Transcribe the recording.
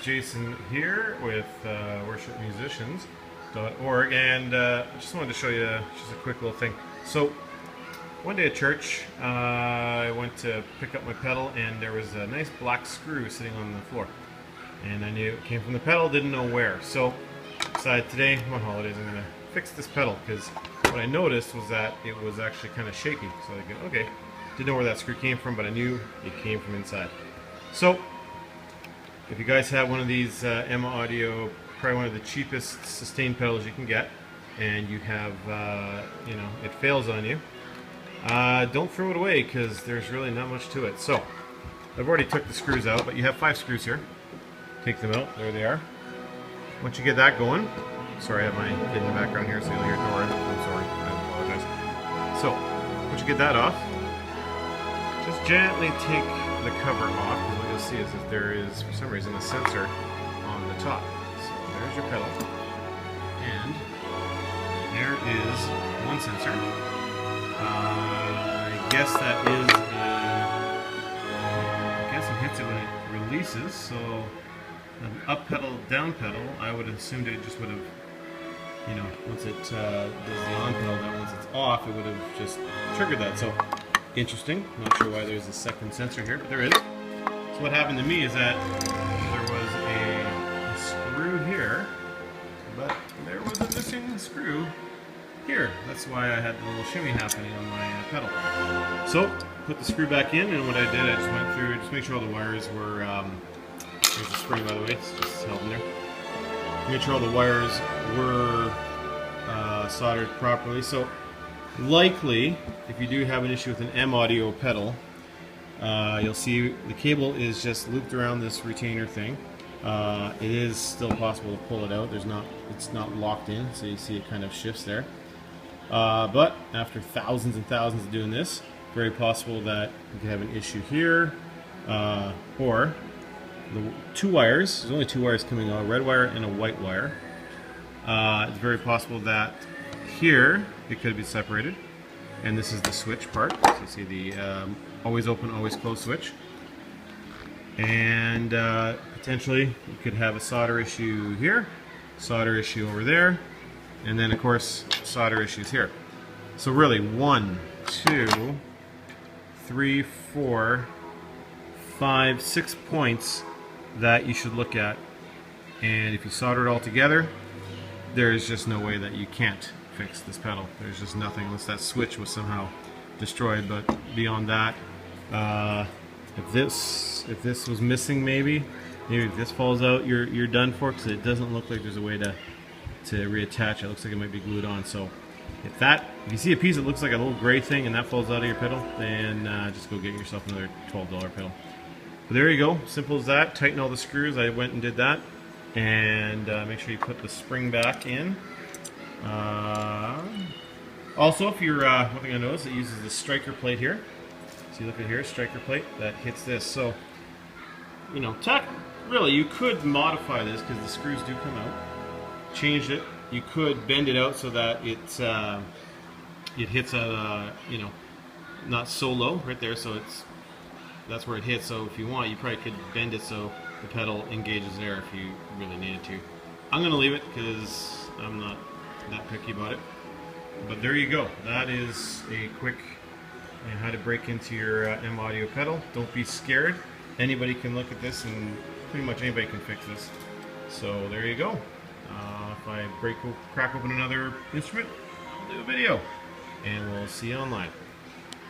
Jason here with worshipmusicians.org, and I just wanted to show you just a quick little thing. So one day at church, I went to pick up my pedal, and there was a nice black screw sitting on the floor, and I knew it came from the pedal, didn't know where. So decided today, I'm on holidays, I'm going to fix this pedal, because what I noticed was that it was actually kind of shaky. So I go, okay, didn't know where that screw came from, but I knew it came from inside. So if you guys have one of these Emma Audio, probably one of the cheapest sustain pedals you can get, and you have, you know, it fails on you, don't throw it away, because there's really not much to it. So I've already took the screws out, but you have 5 screws here. Take them out, there they are. Once you get that going, sorry, I have my kid in the background here, so you'll hear Dora. I'm sorry, I apologize. So once you get that off, just gently take the cover off, because what you'll see is that there is, for some reason, a sensor on the top. So there's your pedal, and there is one sensor. I guess that is I guess it hits it when it releases, so an up pedal, down pedal, I would have assumed it just would have, you know, once it does the on pedal, that once it's off, it would have just triggered that. So interesting. Not sure why there's a second sensor here, but there is. So what happened to me is that there was a screw here, but there was a missing screw here. That's why I had the little shimmy happening on my pedal. So put the screw back in, and what I did, I just went through, just make sure all the wires were, there's the spring, by the way, it's just held in there. Make sure all the wires were soldered properly. So likely, if you do have an issue with an M Audio pedal, you'll see the cable is just looped around this retainer thing. It is still possible to pull it out. It's not locked in, so you see it kind of shifts there. But after thousands and thousands of doing this, very possible that you could have an issue here, or the 2 wires. There's only 2 wires coming out, a red wire and a white wire. It's very possible that here it could be separated, and this is the switch part. So you see the always open, always close switch, and potentially you could have a solder issue here, solder issue over there, and then of course solder issues here. So really 1, 2, 3, 4, 5, 6 points that you should look at, and if you solder it all together, there is just no way that you can't fix this pedal. There's just nothing unless that switch was somehow destroyed. But beyond that, if this was missing, maybe if this falls out, you're done for, because it doesn't look like there's a way to reattach it. It looks like it might be glued on. So if you see a piece that looks like a little gray thing and that falls out of your pedal, then just go get yourself another $12 pedal. But there you go, simple as that. Tighten all the screws. I went and did that, and make sure you put the spring back in. Also, if you're one thing I noticed, it uses the striker plate here. So you look at here, striker plate that hits this. So you know, really, you could modify this, because the screws do come out. Change it. You could bend it out so that it hits a you know, not so low right there. So that's where it hits. So if you want, you probably could bend it so the pedal engages there if you really needed to. I'm going to leave it because I'm not that picky about it. But there you go. That is a quick how to break into your M Audio pedal. Don't be scared. Anybody can look at this, and pretty much anybody can fix this. So there you go. If I crack open another instrument, I'll do a video, and we'll see you online.